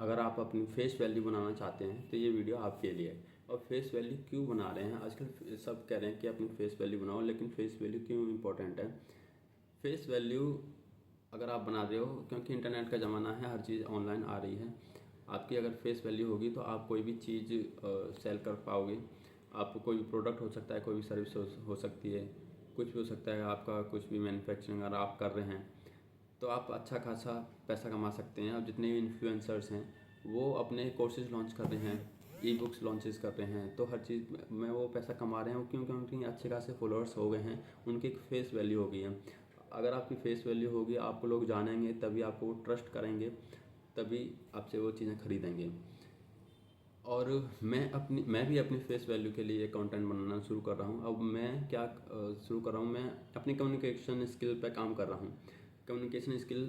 अगर आप अपनी फेस वैल्यू बनाना चाहते हैं तो ये वीडियो आपके लिए है। और फेस वैल्यू क्यों बना रहे हैं, आजकल सब कह रहे हैं कि अपनी फेस वैल्यू बनाओ, लेकिन फेस वैल्यू क्यों इम्पोर्टेंट है? फेस वैल्यू अगर आप बना रहे हो, क्योंकि इंटरनेट का ज़माना है, हर चीज़ ऑनलाइन आ रही है। आपकी अगर फेस वैल्यू होगी तो आप कोई भी चीज़ सेल कर पाओगे। आपको कोई भी प्रोडक्ट हो सकता है, कोई भी सर्विस हो सकती है, कुछ भी हो सकता है। आपका कुछ भी मैन्युफैक्चरिंग अगर आप कर रहे हैं तो आप अच्छा खासा पैसा कमा सकते हैं। अब जितने भी इन्फ्लुएंसर्स हैं वो अपने कोर्सेज लॉन्च कर रहे हैं, ई बुक्स लॉन्चेस कर रहे हैं, तो हर चीज़ में वो पैसा कमा रहे हैं। वो क्योंकि उनके अच्छे खासे फॉलोअर्स हो गए हैं, उनकी एक फेस वैल्यू हो गई है। अगर आपकी फेस वैल्यू होगी, आपको लोग जानेंगे, तभी आपको वो ट्रस्ट करेंगे, तभी आपसे वो चीज़ें खरीदेंगे। और मैं भी अपनी फेस वैल्यू के लिए कंटेंट बनाना शुरू कर रहा हूँ। अब मैं क्या शुरू कर रहा हूँ, मैं अपनी कम्युनिकेशन स्किल पे काम कर रहा हूँ। कम्युनिकेशन स्किल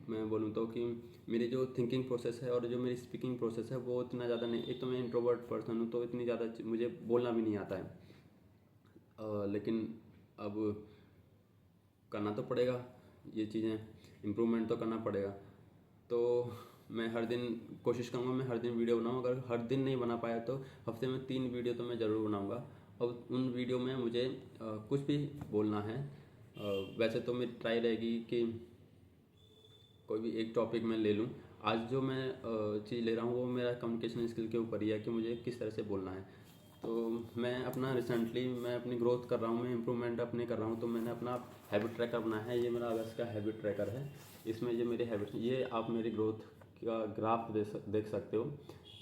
मैं बोलूँ तो कि मेरी जो थिंकिंग प्रोसेस है और जो मेरी स्पीकिंग प्रोसेस है वो इतना ज़्यादा नहीं। एक तो मैं इंट्रोवर्ट पर्सन हूँ, तो इतनी ज़्यादा मुझे बोलना भी नहीं आता है। लेकिन अब करना तो पड़ेगा, ये चीज़ें इम्प्रूवमेंट तो करना पड़ेगा। तो मैं हर दिन कोशिश करूँगा, मैं हर दिन वीडियो बनाऊँ। अगर हर दिन नहीं बना पाया तो हफ्ते में 3 वीडियो तो मैं ज़रूर बनाऊँगा। और उन वीडियो में मुझे कुछ भी बोलना है। वैसे तो मेरी ट्राई रहेगी कि कोई भी एक टॉपिक मैं ले लूँ। आज जो मैं चीज़ ले रहा हूँ वो मेरा कम्युनिकेशन स्किल के ऊपर ही है कि मुझे किस तरह से बोलना है। तो मैं अपना रिसेंटली मैं अपनी ग्रोथ कर रहा हूँ, मैं इम्प्रूवमेंट अपने कर रहा हूँ। तो मैंने अपना हैबिट ट्रैकर बनाया है। ये मेरा अगस्त का हैबिट ट्रैकर है। इसमें ये मेरे हैबिट, ये आप मेरी ग्रोथ का ग्राफ देख सकते हो।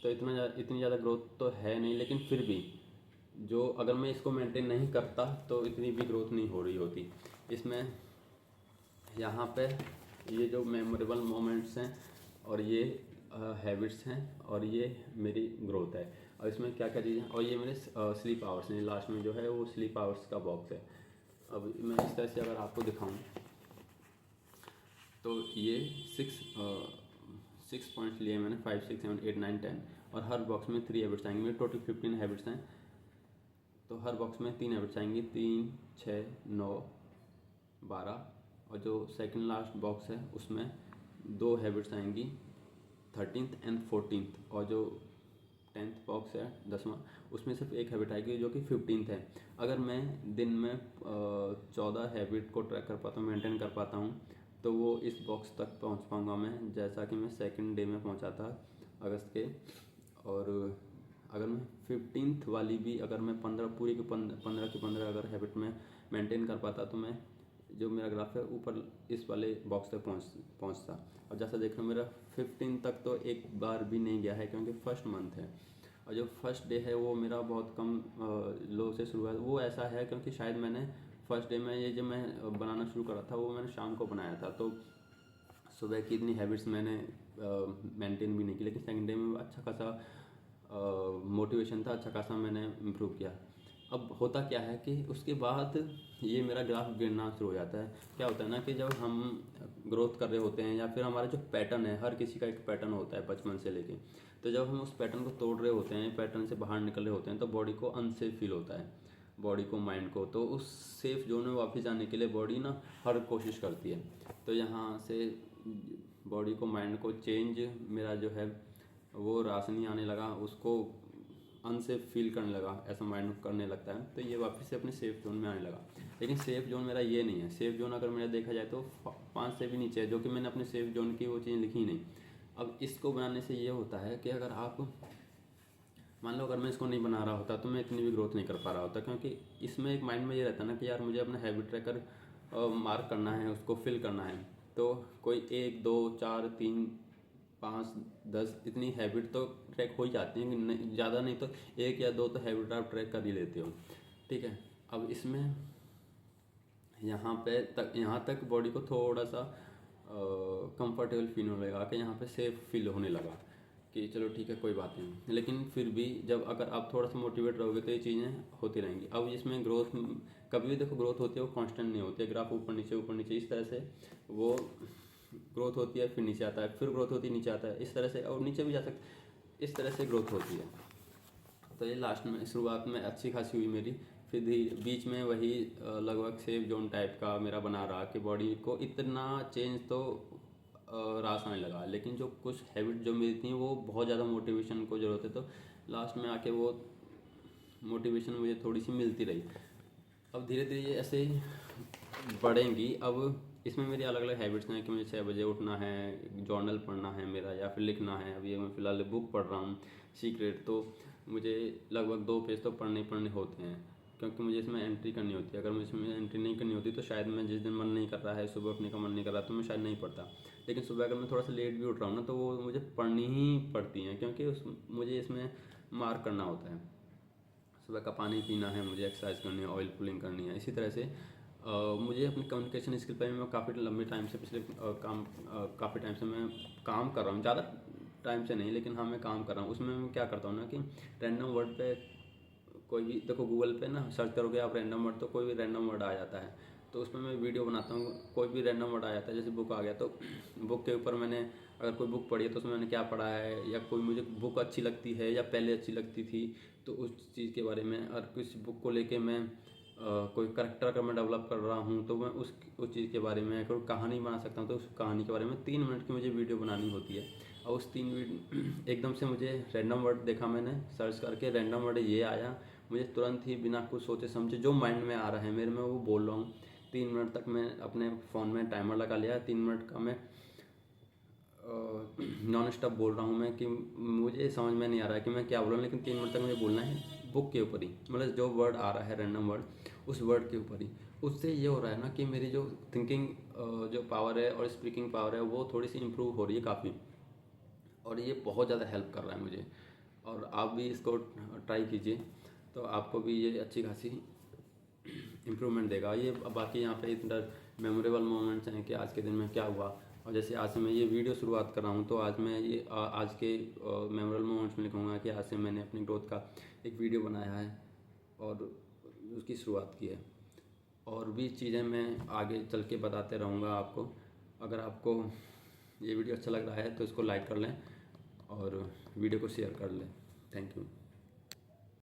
तो इतनी ज़्यादा ग्रोथ तो है नहीं, लेकिन फिर भी जो अगर मैं इसको मेंटेन नहीं करता तो इतनी भी ग्रोथ नहीं हो रही होती। इसमें यहाँ पे ये जो मेमोरेबल मोमेंट्स हैं और ये हैबिट्स हैं और ये मेरी ग्रोथ है। और इसमें क्या क्या चीज़ें, और ये मेरे स्लीप आवर्स हैं। लास्ट में जो है वो स्लीप आवर्स का बॉक्स है। अब मैं इस तरह से अगर आपको दिखाऊं तो ये 6 पॉइंट्स लिए मैंने, 5, 6, 7, 8, 9, 10। और हर बॉक्स में 3 हैबिट्स आएंगे। मेरे टोटल 15 हैबिट्स हैं, तो हर बॉक्स में 3 हैबिट्स आएंगी, 3, 6, 9, 12। और जो सेकंड लास्ट बॉक्स है उसमें 2 हैबिट्स आएंगी, 13th एंड 14th। और जो 10th बॉक्स है 10वां, उसमें सिर्फ एक हैबिट आएगी जो कि 15th है। अगर मैं दिन में 14 हैबिट को ट्रैक कर पाता हूँ, मेंटेन कर पाता हूँ, तो वो इस बॉक्स तक पहुँच पाऊँगा मैं, जैसा कि मैं सेकंड डे में पहुँचा था अगस्त के। और अगर मैं 15th वाली भी, अगर मैं 15 पूरी की 15 की 15 अगर हैबिट में मेंटेन कर पाता तो मैं जो मेरा ग्राफ है ऊपर इस वाले बॉक्स तक पहुंचता। और जैसा देख रहा हूँ मेरा 15 तक तो एक बार भी नहीं गया है, क्योंकि फर्स्ट मंथ है। और जो फर्स्ट डे है वो मेरा बहुत कम लो से शुरू है। वो ऐसा है क्योंकि शायद मैंने फर्स्ट डे में ये जो मैं बनाना शुरू करा था वो मैंने शाम को बनाया था, तो सुबह की इतनी हैबिट्स मैंने मेंटेन भी नहीं की। लेकिन सेकंड डे में अच्छा खासा मोटिवेशन था, अच्छा खासा मैंने इम्प्रूव किया। अब होता क्या है कि उसके बाद ये मेरा ग्राफ गिरना शुरू हो जाता है। क्या होता है ना कि जब हम ग्रोथ कर रहे होते हैं, या फिर हमारा जो पैटर्न है, हर किसी का एक पैटर्न होता है बचपन से लेके, तो जब हम उस पैटर्न को तोड़ रहे होते हैं, पैटर्न से बाहर निकल रहे होते हैं, तो बॉडी को अनसेफ फील होता है, बॉडी को, माइंड को। तो उस सेफ जोन में वापस जाने के लिए बॉडी ना हर कोशिश करती है। तो यहाँ से बॉडी को, माइंड को चेंज, मेरा जो है वो राशनी आने लगा, उसको अनसेफ फील करने लगा, ऐसा माइंड करने लगता है। तो ये वापस से अपने सेफ जोन में आने लगा। लेकिन सेफ जोन मेरा ये नहीं है। सेफ जोन अगर मेरा देखा जाए तो 5 से भी नीचे है, जो कि मैंने अपने सेफ जोन की वो चीज़ें लिखी नहीं। अब इसको बनाने से ये होता है कि अगर आप मान लो, अगर मैं इसको नहीं बना रहा होता तो मैं इतनी भी ग्रोथ नहीं कर पा रहा होता, क्योंकि इसमें एक माइंड में ये रहता ना कि यार मुझे अपना हैबिट ट्रैकर मार्क करना है, उसको फिल करना है। तो कोई 1, 2, 4, 3, 5, 10 इतनी हैबिट तो ट्रैक हो ही जाती हैं, ज़्यादा नहीं तो 1 या 2 तो हैबिट आप ट्रैक कर ही लेते हो, ठीक है। अब इसमें यहाँ तक बॉडी को थोड़ा सा कंफर्टेबल फील होने लगा, कि यहाँ पे सेफ फील होने लगा कि चलो ठीक है, कोई बात नहीं। लेकिन फिर भी जब अगर आप थोड़ा सा मोटिवेट रहोगे तो ये चीज़ें होती रहेंगी। अब इसमें ग्रोथ, कभी भी देखो ग्रोथ होती है, वो कांस्टेंट नहीं होती है। ग्राफ ऊपर नीचे इस तरह से वो ग्रोथ होती है, फिर नीचे आता है, फिर ग्रोथ होती है, नीचे आता है, इस तरह से, और नीचे भी जा सकते, इस तरह से ग्रोथ होती है। तो ये लास्ट में, शुरुआत में अच्छी खासी हुई मेरी, फिर बीच में वही लगभग सेफ जोन टाइप का मेरा बना रहा कि बॉडी को इतना चेंज तो रास आने लगा। लेकिन जो कुछ हैबिट जो मेरी थी वो बहुत ज़्यादा मोटिवेशन को ज़रूरत है, तो लास्ट में आके वो मोटिवेशन मुझे थोड़ी सी मिलती रही। अब धीरे धीरे ये ऐसे ही बढ़ेंगी। अब इसमें मेरी अलग अलग हैबिट्स हैं कि मुझे 6 बजे उठना है, जर्नल पढ़ना है मेरा, या फिर लिखना है। अभी मैं फ़िलहाल बुक पढ़ रहा हूँ सीक्रेट, तो मुझे लगभग 2 पेज तो पढ़ने ही पढ़ने होते हैं, क्योंकि मुझे इसमें एंट्री करनी होती है। अगर मुझे इसमें एंट्री नहीं करनी होती तो शायद मैं जिस दिन मन नहीं कर रहा है, सुबह उठने का मन नहीं कर रहा, तो मैं शायद नहीं पढ़ता। लेकिन सुबह अगर मैं थोड़ा सा लेट भी उठ रहा हूँ ना, तो वो मुझे पढ़नी ही पड़ती हैं, क्योंकि मुझे इसमें मार्क करना होता है। सुबह का पानी पीना है, मुझे एक्सरसाइज करनी है, ऑयल पुलिंग करनी है। इसी तरह से मुझे अपनी कम्युनिकेशन स्किल पर मैं काफ़ी लंबे टाइम से काफ़ी टाइम से मैं काम कर रहा हूँ, ज़्यादा टाइम से नहीं, लेकिन हाँ मैं काम कर रहा हूँ। उसमें मैं क्या करता हूँ ना कि रैंडम वर्ड पे कोई भी, देखो गूगल पे ना सर्च करोगे आप रैंडम वर्ड, तो कोई भी रैंडम वर्ड आ जाता है, तो उसमें मैं वीडियो बनाता हूँ। कोई भी रैंडम वर्ड आ जाता है, जैसे बुक आ गया, तो बुक के ऊपर मैंने अगर कोई बुक पढ़ी है तो उसमें मैंने क्या पढ़ा है, या कोई मुझे बुक अच्छी लगती है या पहले अच्छी लगती थी, तो उस चीज़ के बारे में। और किसी बुक को लेके मैं कोई करेक्टर अगर मैं डेवलप कर रहा हूँ, तो मैं उस चीज़ के बारे में अगर कहानी बना सकता हूँ, तो उस कहानी के बारे में 3 मिनट की मुझे वीडियो बनानी होती है। और उस 3 मिनट एकदम से मुझे रैंडम वर्ड देखा, मैंने सर्च करके रैंडम वर्ड ये आया, मुझे तुरंत ही बिना कुछ सोचे समझे जो माइंड में आ रहा है मेरे में वो बोल रहा हूँ। 3 मिनट तक मैं अपने फ़ोन में टाइमर लगा लिया, 3 मिनट का मैं नॉन स्टॉप बोल रहा हूँ मैं, कि मुझे समझ में नहीं आ रहा है कि मैं क्या बोल रहा हूँ, लेकिन 3 मिनट तक मुझे बोलना है बुक के ऊपर ही, मतलब जो वर्ड आ रहा है रैंडम वर्ड, उस वर्ड के ऊपर ही। उससे ये हो रहा है ना कि मेरी जो थिंकिंग जो पावर है और स्पीकिंग पावर है वो थोड़ी सी इम्प्रूव हो रही है काफ़ी, और ये बहुत ज़्यादा हेल्प कर रहा है मुझे। और आप भी इसको ट्राई कीजिए, तो आपको भी ये अच्छी खासी इम्प्रूवमेंट देगा। ये बाकी यहाँ पे इतना मेमोरेबल मोमेंट्स हैं कि आज के दिन में क्या हुआ। और जैसे आज से मैं ये वीडियो शुरुआत कर रहा हूँ, तो आज मैं ये आज के मेमोरेबल मोमेंट्स में लिखूँगा कि आज से मैंने अपनी ग्रोथ का एक वीडियो बनाया है और उसकी शुरुआत की है। और भी चीज़ें मैं आगे चल के बताते रहूँगा आपको। अगर आपको ये वीडियो अच्छा लग रहा है तो इसको लाइक कर लें और वीडियो को शेयर कर लें। Thank you.